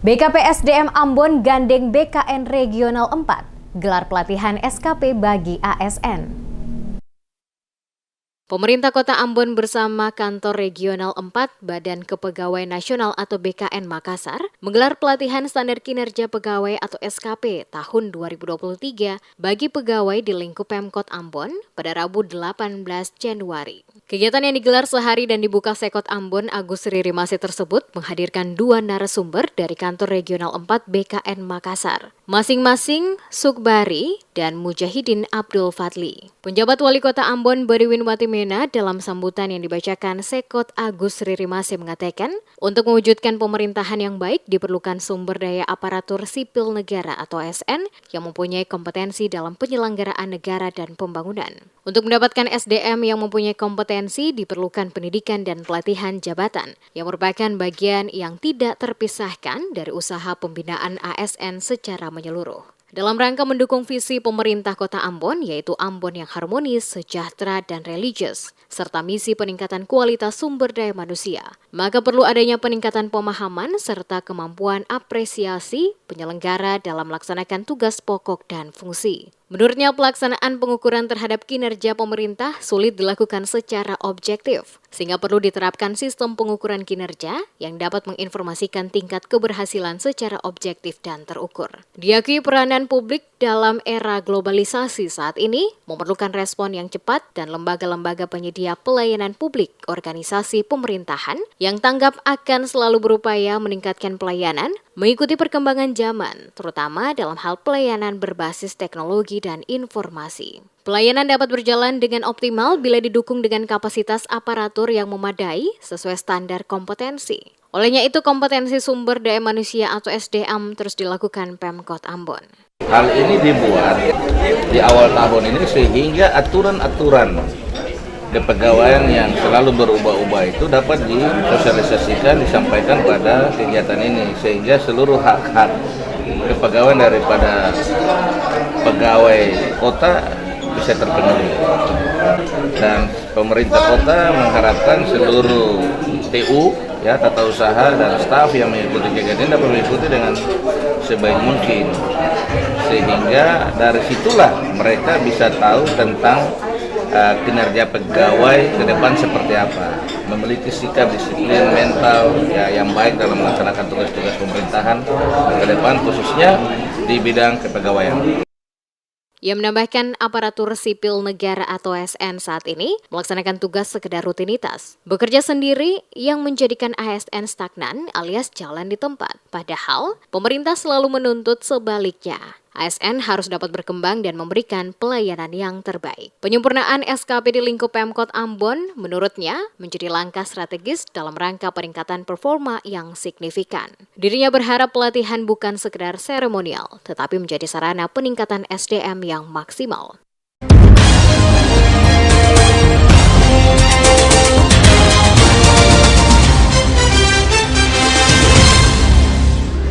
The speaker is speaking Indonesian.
BKPSDM Ambon gandeng BKN Regional 4, gelar pelatihan SKP bagi ASN. Pemerintah Kota Ambon bersama Kantor Regional 4 Badan Kepegawaian Nasional atau BKN Makassar menggelar pelatihan standar kinerja pegawai atau SKP tahun 2023 bagi pegawai di lingkup Pemkot Ambon pada Rabu 18 Januari. Kegiatan yang digelar sehari dan dibuka Sekot Ambon Agus Ririmasi tersebut menghadirkan dua narasumber dari Kantor Regional 4 BKN Makassar, masing-masing Sukbari dan Mujahidin Abdul Fadli. Penjabat Wali Kota Ambon Beriwin Watimena dalam sambutan yang dibacakan Sekot Agus Ririmasi mengatakan, untuk mewujudkan pemerintahan yang baik diperlukan sumber daya aparatur sipil negara atau ASN yang mempunyai kompetensi dalam penyelenggaraan negara dan pembangunan. Untuk mendapatkan SDM yang mempunyai kompetensi diperlukan pendidikan dan pelatihan jabatan yang merupakan bagian yang tidak terpisahkan dari usaha pembinaan ASN secara menyeluruh. Dalam rangka mendukung visi pemerintah Kota Ambon, yaitu Ambon yang harmonis, sejahtera, dan religius, serta misi peningkatan kualitas sumber daya manusia, maka perlu adanya peningkatan pemahaman serta kemampuan apresiasi penyelenggara dalam melaksanakan tugas pokok dan fungsi. Menurutnya, pelaksanaan pengukuran terhadap kinerja pemerintah sulit dilakukan secara objektif, sehingga perlu diterapkan sistem pengukuran kinerja yang dapat menginformasikan tingkat keberhasilan secara objektif dan terukur. Diakui peranan publik dalam era globalisasi saat ini memerlukan respon yang cepat dan lembaga-lembaga penyedia pelayanan publik organisasi pemerintahan yang tanggap akan selalu berupaya meningkatkan pelayanan mengikuti perkembangan zaman, terutama dalam hal pelayanan berbasis teknologi dan informasi. Pelayanan dapat berjalan dengan optimal bila didukung dengan kapasitas aparatur yang memadai sesuai standar kompetensi. Olehnya itu, kompetensi sumber daya manusia atau SDM terus dilakukan Pemkot Ambon. Hal ini dibuat di awal tahun ini sehingga aturan-aturan kepegawaian yang selalu berubah-ubah itu dapat disosialisasikan, disampaikan pada kegiatan ini, sehingga seluruh hak-hak kepegawaian daripada pegawai kota bisa terpenuhi. Dan pemerintah kota mengharapkan seluruh TU, tata usaha dan staf yang mengikuti kegiatan ini dapat mengikuti dengan sebaik mungkin, sehingga dari situlah mereka bisa tahu tentang kinerja pegawai ke depan seperti apa, memiliki sikap disiplin mental yang baik dalam melaksanakan tugas-tugas pemerintahan ke depan, khususnya di bidang kepegawaian. Ia menambahkan aparatur sipil negara atau ASN saat ini melaksanakan tugas sekedar rutinitas, bekerja sendiri yang menjadikan ASN stagnan alias jalan di tempat. Padahal pemerintah selalu menuntut sebaliknya. ASN harus dapat berkembang dan memberikan pelayanan yang terbaik. Penyempurnaan SKP di lingkup Pemkot Ambon menurutnya menjadi langkah strategis dalam rangka peningkatan performa yang signifikan. Dirinya berharap pelatihan bukan sekedar seremonial, tetapi menjadi sarana peningkatan SDM yang maksimal.